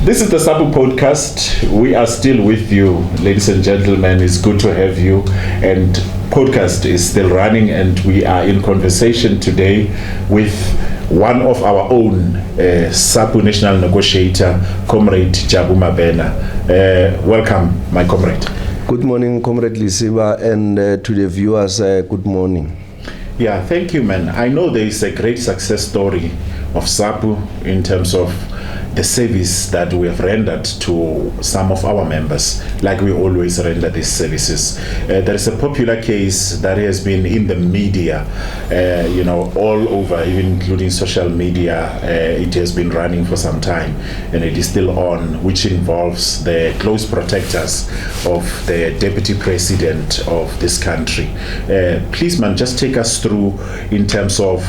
This is the SAPU podcast. We are still with you, ladies and gentlemen. It's good to have you. And podcast is still running, and we are in conversation today with one of our own SAPU National Negotiator, Comrade Jabu Mabena. Welcome, my comrade. Good morning, Comrade Lisiba, and to the viewers, good morning. Yeah, thank you, man. I know there is a great success story of SAPU in terms of the service that we have rendered to some of our members, like we always render these services. There is a popular case that has been in the media, all over, even including social media. It has been running for some time, and it is still on, which involves the close protectors of the deputy president of this country. Please, man, just take us through in terms of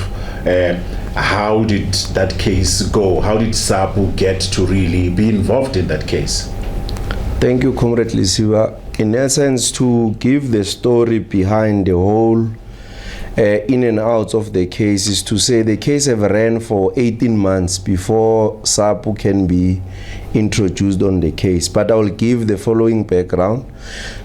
how did that case go? How did SAPU get to really be involved in that case? Thank you, Comrade Lisiba. In essence, to give the story behind the whole in and outs of the case is to say the case have ran for 18 months before SAPU can be introduced on the case. But I will give the following background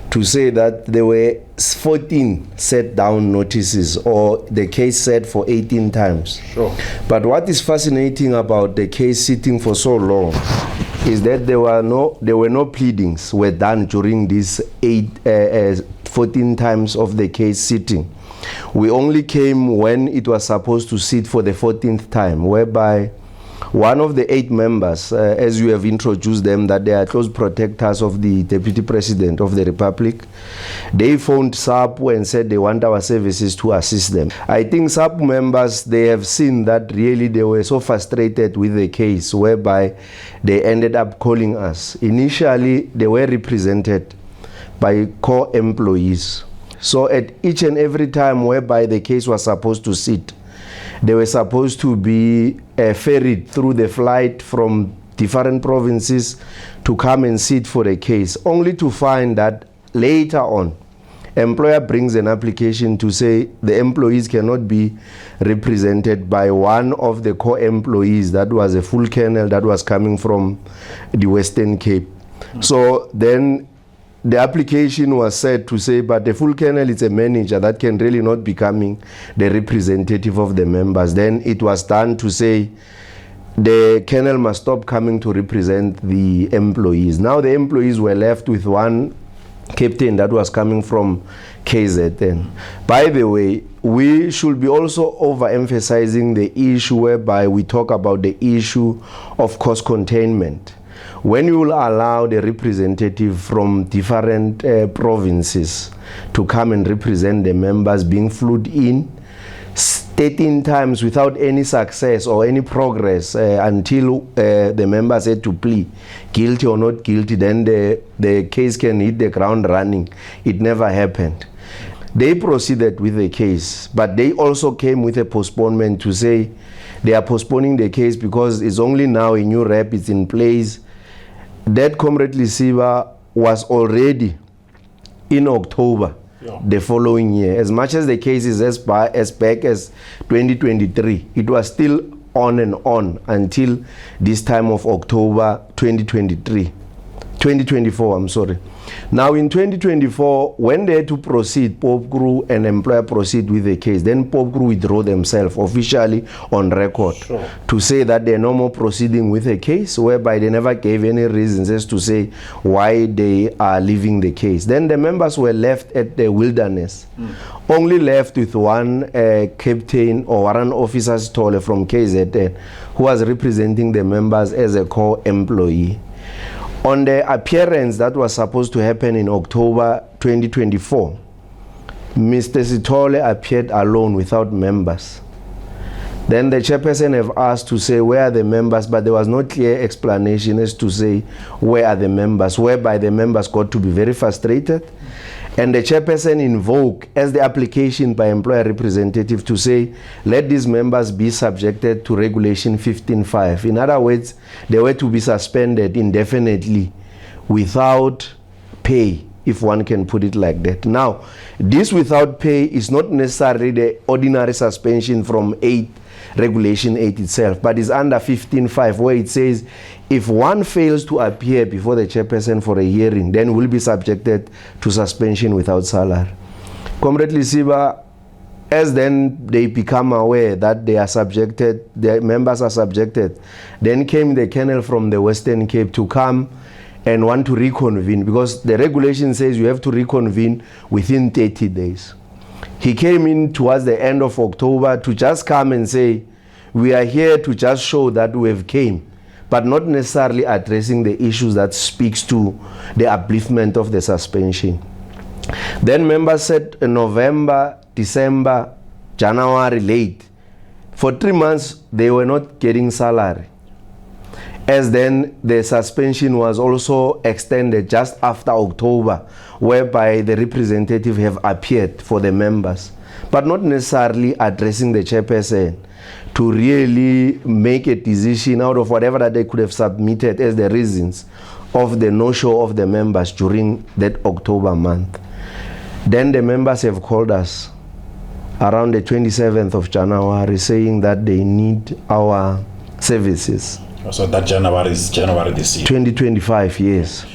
to say that there were 14 set down notices, or the case set for 18 times. Sure. But what is fascinating about the case sitting for so long is that there were no pleadings were done during these 14 times of the case sitting. We only came when it was supposed to sit for the 14th time, whereby one of the 8 members, as you have introduced them, that they are close protectors of the Deputy President of the Republic, they phoned SAPU and said they want our services to assist them. I think SAPU members, they have seen that really they were so frustrated with the case, whereby they ended up calling us. Initially, they were represented by core employees. So at each and every time whereby the case was supposed to sit, they were supposed to be ferried through the flight from different provinces to come and sit for the case, only to find that later on, employer brings an application to say the employees cannot be represented by one of the core employees that was a full colonel that was coming from the Western Cape. So then the application was said to say, but the full colonel is a manager that can really not be becoming the representative of the members. Then it was done to say the colonel must stop coming to represent the employees. Now the employees were left with one captain that was coming from KZN. By the way, we should be also overemphasizing the issue whereby we talk about the issue of cost containment. When you will allow the representative from different provinces to come and represent the members being flew in 13 times without any success or any progress until the members had to plead guilty or not guilty, then the case can hit the ground running. It never happened. They proceeded with the case, but they also came with a postponement to say they are postponing the case because it's only now a new rep is in place. That Comrade Lisiba was already in October the following year. As much as the case is as back as 2023, it was still on and on until this time of October 2024, I'm sorry. Now in 2024, when they had to proceed, Pope Crew and employer proceed with the case, then Pope Crew withdraw themselves officially on record to say that they're no more proceeding with the case, whereby they never gave any reasons as to say why they are leaving the case. Then the members were left at the wilderness, only left with one captain or warrant officer from KZN who was representing the members as a core employee. On the appearance that was supposed to happen in October 2024, Mr. Sithole appeared alone without members. Then the chairperson have asked to say where are the members, but there was no clear explanation as to say where are the members, whereby the members got to be very frustrated. And the chairperson invoked as the application by employer representative to say, let these members be subjected to regulation 15.5. In other words, they were to be suspended indefinitely without pay if one can put it like that. Now, this without pay is not necessarily the ordinary suspension from Regulation 8 itself, but is under 15.5, where it says if one fails to appear before the chairperson for a hearing, then will be subjected to suspension without salary. Comrade Lisiba, as then they become aware that they are subjected, their members are subjected, then came the colonel from the Western Cape to come and want to reconvene, because the regulation says you have to reconvene within 30 days. He came in towards the end of October to just come and say, we are here to just show that we have came, but not necessarily addressing the issues that speaks to the upliftment of the suspension. Then members said in November, December, January late. For 3 months, they were not getting salary. As then the suspension was also extended just after October, whereby the representative have appeared for the members, but not necessarily addressing the chairperson to really make a decision out of whatever that they could have submitted as the reasons of the no-show of the members during that October month. Then the members have called us around the 27th of January saying that they need our services. So that January is January this year? 2025, yes.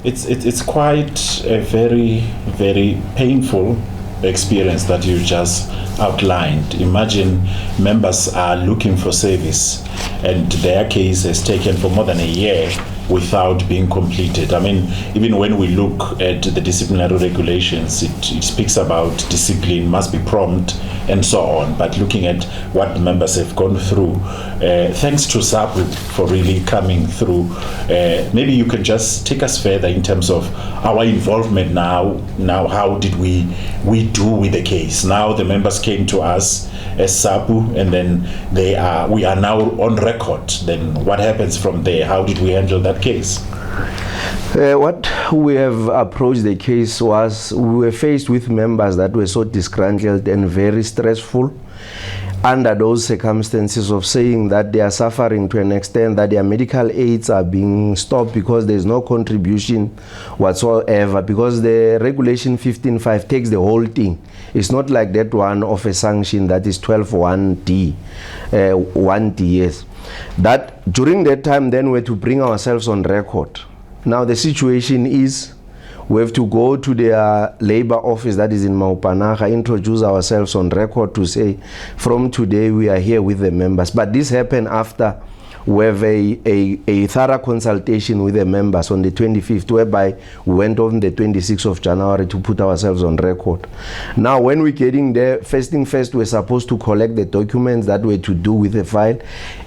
It's quite a very, very painful experience that you just outlined. Imagine members are looking for service and their case has taken for more than a year without being completed. I mean, even when we look at the disciplinary regulations, it speaks about discipline must be prompt and so on. But looking at what members have gone through, thanks to SAPU for really coming through. Maybe you can just take us further in terms of our involvement now. Now, how did we do with the case? Now the members came to us as SAPU, and then we are now on record. Then what happens from there? How did we handle that case? What we have approached the case was we were faced with members that were so disgruntled and very stressful under those circumstances of saying that they are suffering to an extent that their medical aids are being stopped because there is no contribution whatsoever, because the regulation 15.5 takes the whole thing. It's not like that one of a sanction that is 12.1D, 1D, yes. That during that time then we had to bring ourselves on record. Now the situation is we have to go to their labor office that is in Mabena, introduce ourselves on record to say from today we are here with the members. But this happened after we have a thorough consultation with the members on the 25th, whereby we went on the 26th of January to put ourselves on record. Now when we're getting there, first thing first, we're supposed to collect the documents that were to do with the file,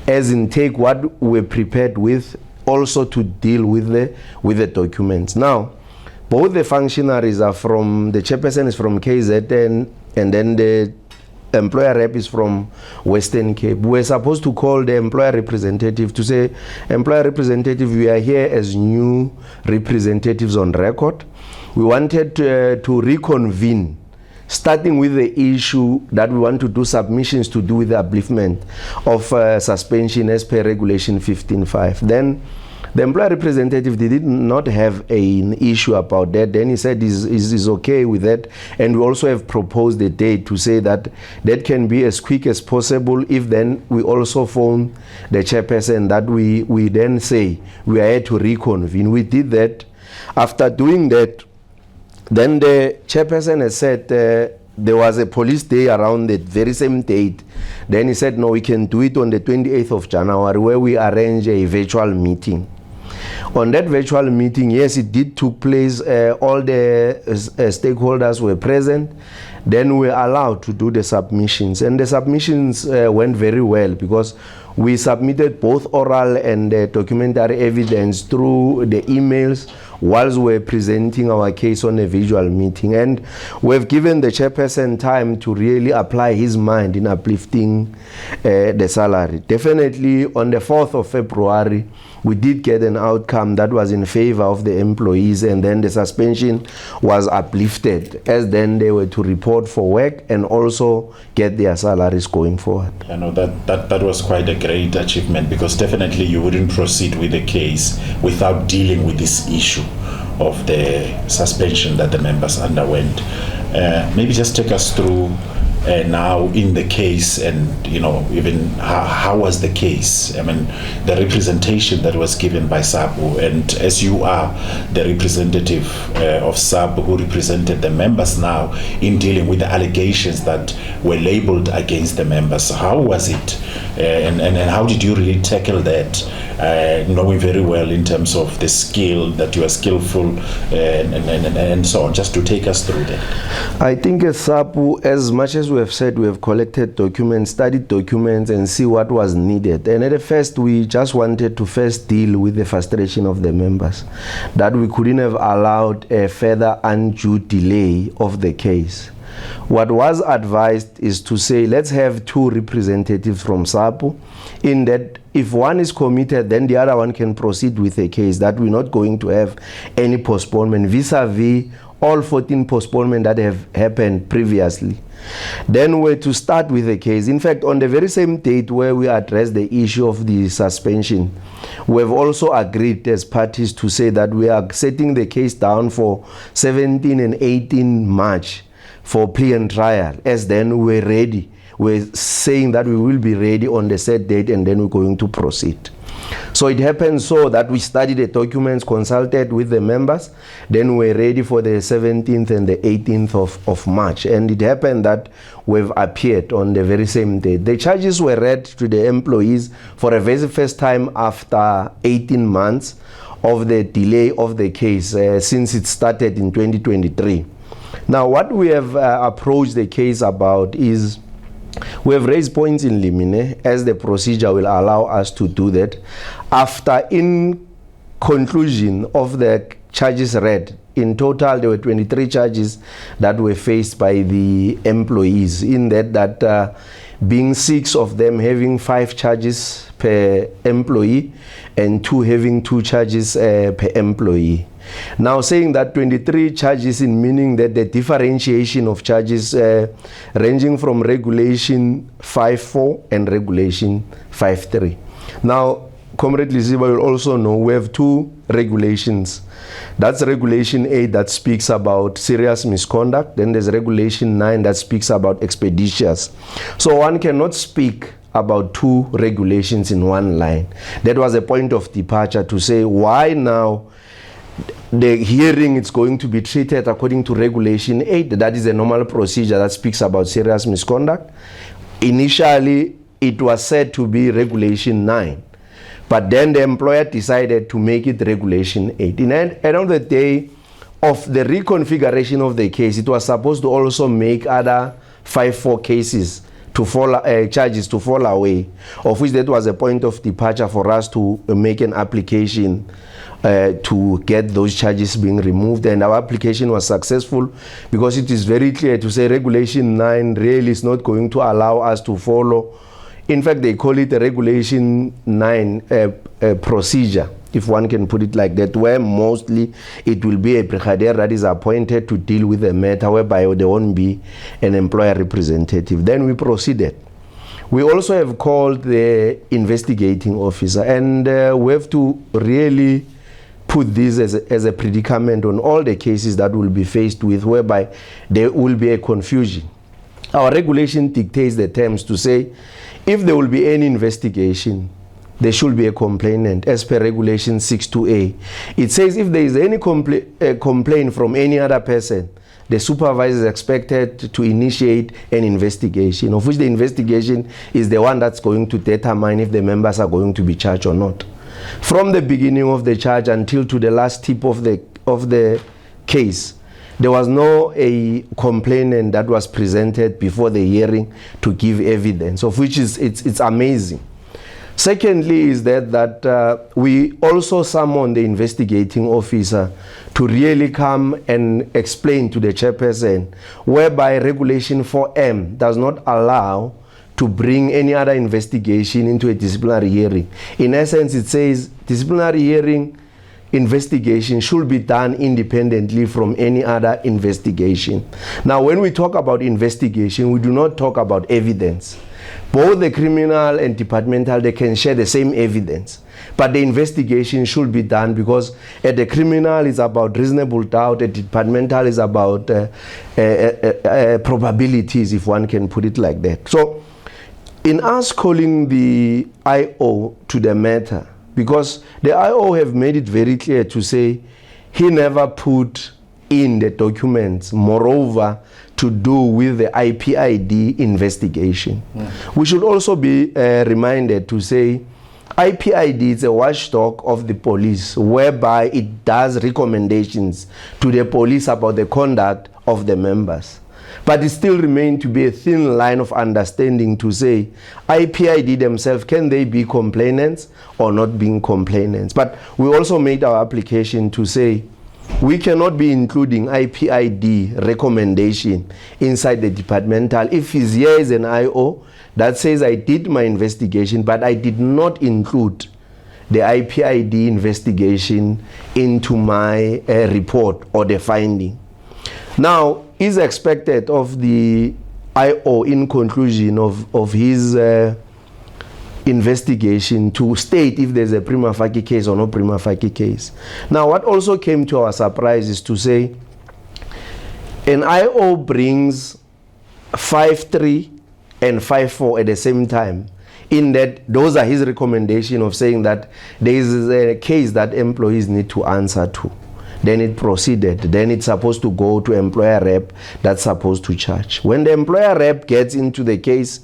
as in take what we're prepared with, also to deal with the documents. Now, both the functionaries are from, the chairperson is from KZN, and then the employer rep is from Western Cape. We're supposed to call the employer representative to say, employer representative, we are here as new representatives on record. We wanted to reconvene, starting with the issue that we want to do submissions to do with the upliftment of suspension as per regulation 15.5. Then the employer representative did not have an issue about that. Then he said he's okay with that, and we also have proposed a date to say that that can be as quick as possible. If then we also phone the chairperson that we then say we are here to reconvene. We did that. After doing that, then the chairperson has said there was a police day around the very same date. Then he said, no, we can do it on the 28th of January, where we arrange a virtual meeting. On that virtual meeting, yes, it did took place. All the stakeholders were present. Then we were allowed to do the submissions. And the submissions went very well, because we submitted both oral and documentary evidence through the emails whilst we were presenting our case on a visual meeting. And we've given the chairperson time to really apply his mind in uplifting the salary. Definitely on the 4th of February, we did get an outcome that was in favor of the employees, and then the suspension was uplifted, as then they were to report for work and also get their salaries going forward. I know that was quite a great achievement, because definitely you wouldn't proceed with the case without dealing with this issue of the suspension that the members underwent. Maybe just take us through now in the case, and even how was the case? I mean, the representation that was given by SAPU, and as you are the representative of SAPU who represented the members now in dealing with the allegations that were labeled against the members, how was it, and how did you really tackle that, knowing very well in terms of the skill that you are skillful and so on, just to take us through that? I think as SAPU, as much as we have said, we have collected documents, studied documents, and see what was needed. And at first, we just wanted to first deal with the frustration of the members, that we couldn't have allowed a further undue delay of the case. What was advised is to say, let's have two representatives from SAPU, in that if one is committed, then the other one can proceed with the case, that we're not going to have any postponement vis-a-vis all 14 postponements that have happened previously. Then we're to start with the case. In fact, on the very same date where we addressed the issue of the suspension, we have also agreed as parties to say that we are setting the case down for 17 and 18 March for plea and trial, as then we're ready. We're saying that we will be ready on the set date, and then we're going to proceed. So it happened so that we studied the documents, consulted with the members, then we're ready for the 17th and the 18th of March. And it happened that we've appeared on the very same day. The charges were read to the employees for a very first time after 18 months of the delay of the case since it started in 2023. Now, what we have approached the case about is we have raised points in limine, as the procedure will allow us to do that. After, in conclusion of the charges read, in total there were 23 charges that were faced by the employees, in that being 6 of them having 5 charges per employee and 2 having 2 charges per employee. Now, saying that 23 charges, in meaning that the differentiation of charges ranging from regulation 5.4 and regulation 5.3. Now, Comrade Liziba will also know we have 2 regulations. That's regulation 8 that speaks about serious misconduct. Then there's regulation 9 that speaks about expeditious. So one cannot speak about 2 regulations in one line. That was a point of departure, to say why now the hearing is going to be treated according to regulation 8. That is a normal procedure that speaks about serious misconduct. Initially, it was said to be regulation 9. But then the employer decided to make it regulation 8. In the end of the day of the reconfiguration of the case, it was supposed to also make other 5.4 cases to fall, charges to fall away, of which that was a point of departure for us to make an application to get those charges being removed. And our application was successful, because it is very clear to say regulation 9 really is not going to allow us to follow. In fact, they call it a regulation 9 procedure, if one can put it like that, where mostly it will be a brigadier that is appointed to deal with the matter, whereby there won't be an employer representative. Then we proceeded. We also have called the investigating officer, and we have to really put this as a predicament on all the cases that will be faced with, whereby there will be a confusion. Our regulation dictates the terms to say, if there will be any investigation, there should be a complainant, as per regulation 6.2a. It says if there is any complaint from any other person, the supervisor is expected to initiate an investigation, of which the investigation is the one that's going to determine if the members are going to be charged or not. From the beginning of the charge until to the last tip of the case, there was no a complainant that was presented before the hearing to give evidence, of which it's amazing. Secondly is that we also summoned the investigating officer to really come and explain to the chairperson, whereby regulation 4M does not allow to bring any other investigation into a disciplinary hearing. In essence, it says disciplinary hearing investigation should be done independently from any other investigation. Now, when we talk about investigation, we do not talk about evidence. both the criminal and departmental, they can share the same evidence. But the investigation should be done, because at the criminal is about reasonable doubt, at departmental is about probabilities, if one can put it like that. So in us calling the IO to the matter, because the IO have made it very clear to say he never put in the documents, moreover, to do with the IPID investigation. We should also be reminded to say IPID is a watchdog of the police, whereby it does recommendations to the police about the conduct of the members. But it still remains to be a thin line of understanding to say IPID themselves, can they be complainants or not being complainants? But we also made our application to say we cannot be including IPID recommendation inside the departmental. If he's here as an IO that says I did my investigation, but I did not include the IPID investigation into my report or the finding. Now, is expected of the IO in conclusion of his investigation to state if there's a prima facie case or no prima facie case. Now, what also came to our surprise is to say an IO brings 5.3 and 5.4 at the same time, in that those are his recommendation of saying that there is a case that employees need to answer to. Then it proceeded. Then it's supposed to go to employer rep that's supposed to charge. When the employer rep gets into the case,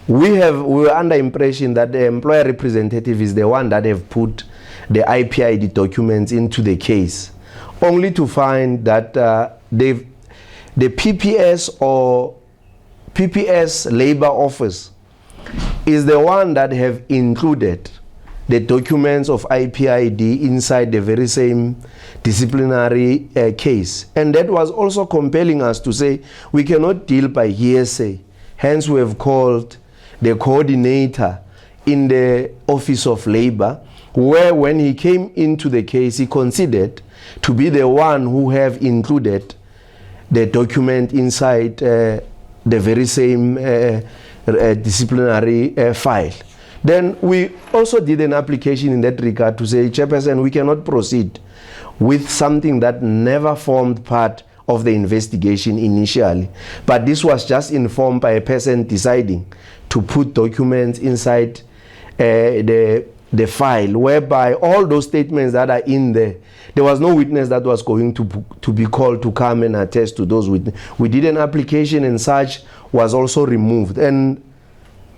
we were under impression that the employer representative is the one that have put the IPID documents into the case, only to find that the PPS or PPS labor office is the one that have included the documents of IPID inside the very same disciplinary case. And that was also compelling us to say we cannot deal by hearsay. Hence we have called the coordinator in the Office of Labor, where when he came into the case, he considered to be the one who have included the document inside the very same disciplinary file. Then we also did an application in that regard to say, Chairperson, we cannot proceed with something that never formed part of the investigation initially. But this was just informed by a person deciding to put documents inside the file, whereby all those statements that are in there was no witness that was going to be called to come and attest to those witnesses. We did an application and such was also removed. And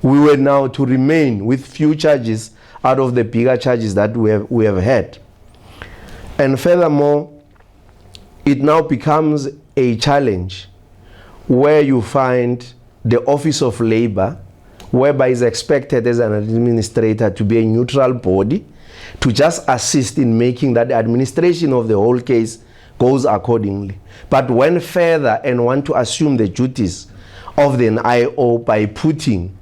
we were now to remain with few charges out of the bigger charges that we have had. And furthermore, it now becomes a challenge where you find the Office of Labor, whereby is expected as an administrator to be a neutral body, to just assist in making that the administration of the whole case goes accordingly. But when further and want to assume the duties of the IO by putting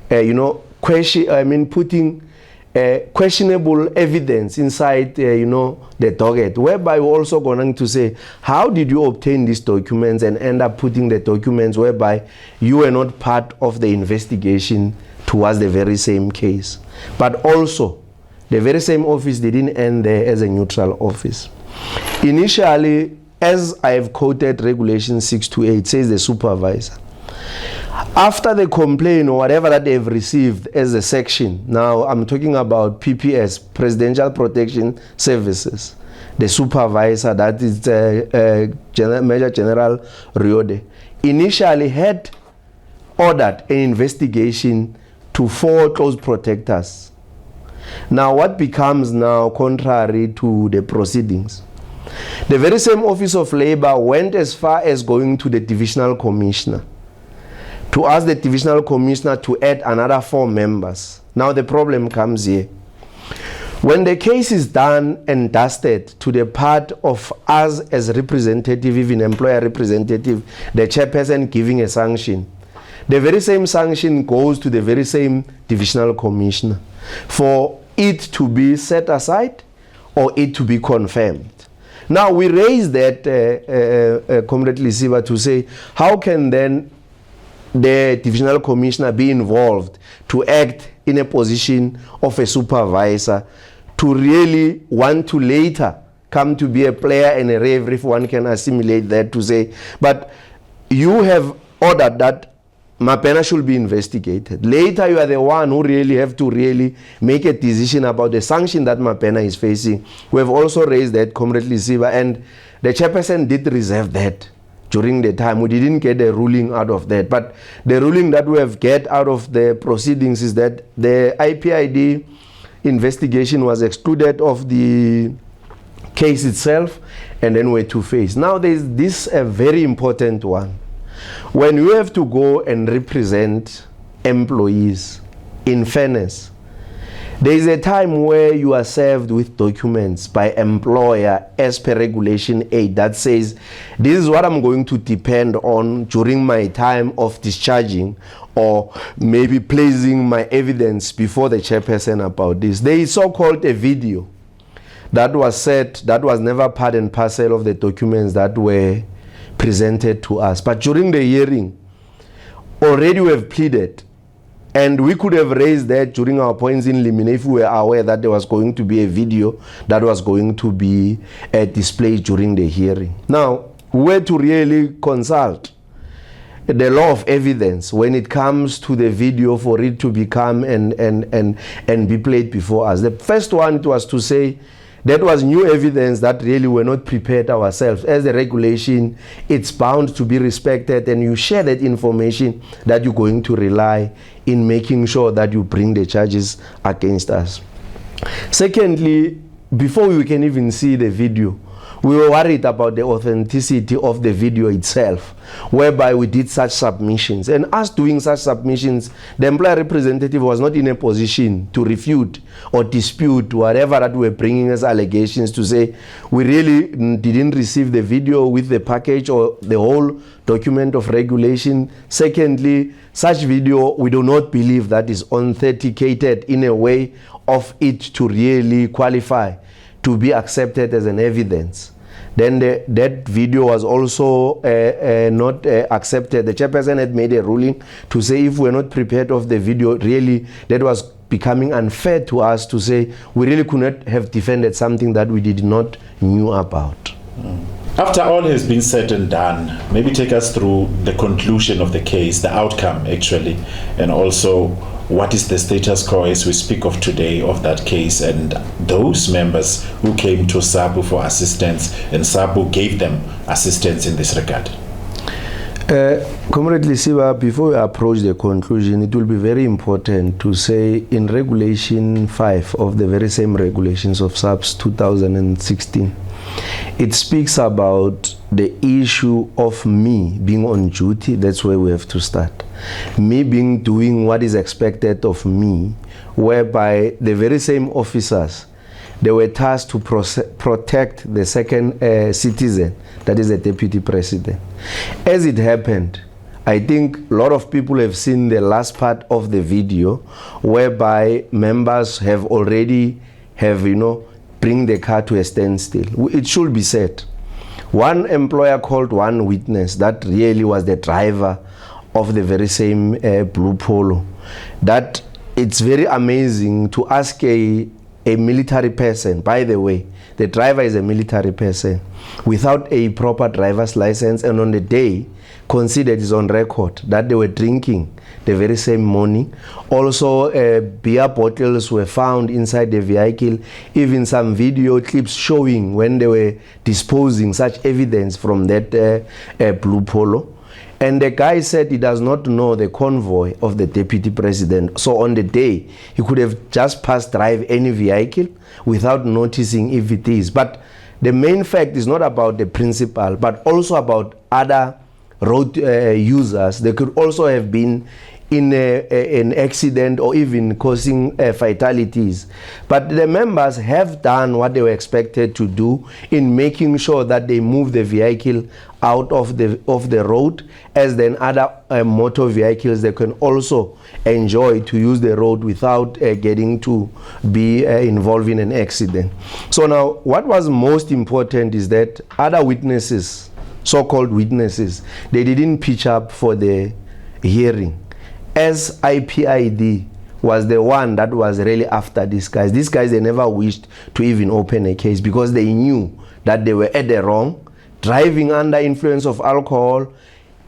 putting questionable evidence inside, the docket, whereby we're also going to say, how did you obtain these documents and end up putting the documents whereby you were not part of the investigation towards the very same case? But also, the very same office didn't end there as a neutral office. Initially, as I have quoted Regulation 628, says the supervisor, after the complaint or whatever that they've received as a section, now I'm talking about PPS, Presidential Protection Services, the supervisor, that is Major General Riode, initially had ordered an investigation to 4 close protectors. Now what becomes now contrary to the proceedings? The very same Office of Labor went as far as going to the Divisional Commissioner to ask the Divisional Commissioner to add another 4 members. Now the problem comes here. When the case is done and dusted to the part of us as representative, even employer representative, the chairperson giving a sanction, the very same sanction goes to the very same Divisional Commissioner for it to be set aside or it to be confirmed. Now we raise that, Comrade Lisiba, to say, how can then the divisional commissioner be involved to act in a position of a supervisor, to really want to later come to be a player and a referee, if one can assimilate that, to say, but you have ordered that Mabena should be investigated. Later, you are the one who really have to really make a decision about the sanction that Mabena is facing. We have also raised that, Comrade Lisiba, and the chairperson did reserve that during the time. We didn't get a ruling out of that, but the ruling that we have get out of the proceedings is that the IPID investigation was excluded of the case itself, and then we're to face. Now there's this a very important one. When you have to go and represent employees, in fairness, there is a time where you are served with documents by employer as per Regulation 8 that says, this is what I'm going to depend on during my time of discharging, or maybe placing my evidence before the chairperson about this. There is so-called a video that was set, that was never part and parcel of the documents that were presented to us. But during the hearing, already we have pleaded, and we could have raised that during our points in limine if we were aware that there was going to be a video that was going to be displayed during the hearing. Now, we were to really consult the law of evidence when it comes to the video for it to become and be played before us. The first one, it was to say that was new evidence that really we're not prepared ourselves. As the regulation, it's bound to be respected, and you share that information that you're going to rely in making sure that you bring the charges against us. Secondly, before we can even see the video, we were worried about the authenticity of the video itself, whereby we did such submissions. And us doing such submissions, the employer representative was not in a position to refute or dispute whatever that we were bringing as allegations, to say we really didn't receive the video with the package or the whole document of regulation. Secondly, such video, we do not believe that is authenticated in a way of it to really qualify to be accepted as an evidence. Then that video was also not accepted. The chairperson had made a ruling to say if we're not prepared of the video, really that was becoming unfair to us to say we really could not have defended something that we did not knew about. After all has been said and done, maybe take us through the conclusion of the case, the outcome actually, and also what is the status quo as we speak of today of that case, and those members who came to SAPU for assistance and SAPU gave them assistance in this regard. Comrade Lisiba, before we approach the conclusion, it will be very important to say in Regulation 5 of the very same regulations of SAPS 2016, it speaks about the issue of me being on duty. That's where we have to start. Me doing what is expected of me, whereby the very same officers, they were tasked to protect the second citizen, that is the deputy president. As it happened, I think a lot of people have seen the last part of the video, whereby members have already bring the car to a standstill. It should be said, one employer called one witness that really was the driver of the very same blue polo, that it's very amazing to ask a military person, by the way, the driver is a military person, without a proper driver's license, and on the day considered is on record that they were drinking the very same morning. Also, beer bottles were found inside the vehicle, even some video clips showing when they were disposing such evidence from that blue polo. And the guy said he does not know the convoy of the deputy president. So on the day, he could have just passed drive any vehicle without noticing if it is. But the main fact is not about the principal, but also about other road users. They could also have been in an accident or even causing fatalities. But the members have done what they were expected to do in making sure that they move the vehicle out of the road, as then other motor vehicles they can also enjoy to use the road without getting to be involved in an accident. So now what was most important is that other witnesses, so-called witnesses, they didn't pitch up for the hearing, as IPID was the one that was really after these guys. These guys, they never wished to even open a case because they knew that they were at the wrong, driving under influence of alcohol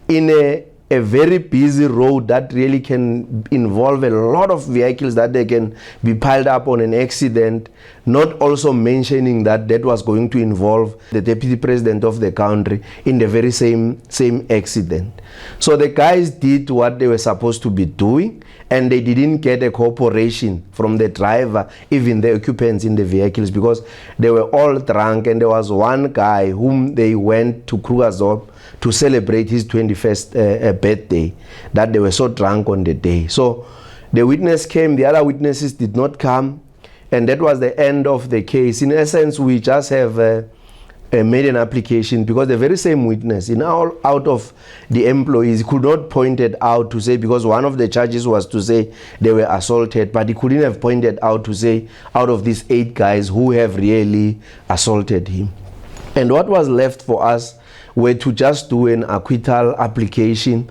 in a very busy road that really can involve a lot of vehicles that they can be piled up on an accident, not also mentioning that that was going to involve the deputy president of the country in the very same accident. So the guys did what they were supposed to be doing, and they didn't get a cooperation from the driver, even the occupants in the vehicles, because they were all drunk, and there was one guy whom they went to Krugersdorp to celebrate his 21st birthday, that they were so drunk on the day. So the witness came, the other witnesses did not come, and that was the end of the case. In essence, we just have made an application because the very same witness, out of the employees, could not point it out to say, because one of the charges was to say they were assaulted, but he couldn't have pointed out to say out of these 8 guys who have really assaulted him. And what was left for us were to just do an acquittal application,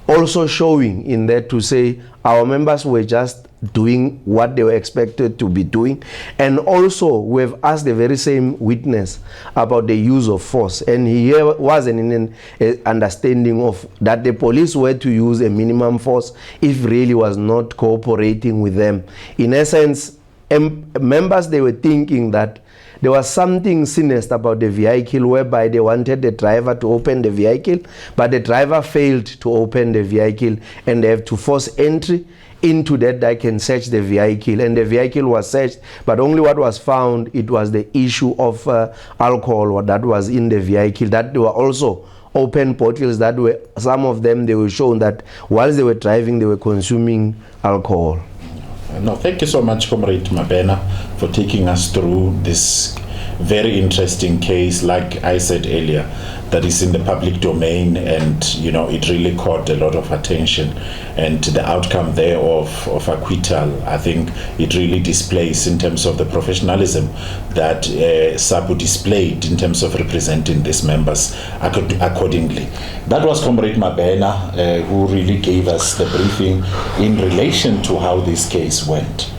also showing in that to say our members were just doing what they were expected to be doing, and also we have asked the very same witness about the use of force, and he wasn't in an understanding of that the police were to use a minimum force if really was not cooperating with them. In essence, members, they were thinking that there was something sinister about the vehicle, whereby they wanted the driver to open the vehicle, but the driver failed to open the vehicle, and they have to force entry into that they can search the vehicle, and the vehicle was searched, but only what was found, it was the issue of alcohol that was in the vehicle, that there were also open bottles that were, some of them, they were shown that whilst they were driving, they were consuming alcohol. No, thank you so much, Comrade Mabena, for taking us through this very interesting case, like I said earlier, that is in the public domain, and it really caught a lot of attention, and the outcome there of acquittal, I think it really displays in terms of the professionalism that SAPU displayed in terms of representing these members accordingly. That was Comrade Mabena, who really gave us the briefing in relation to how this case went.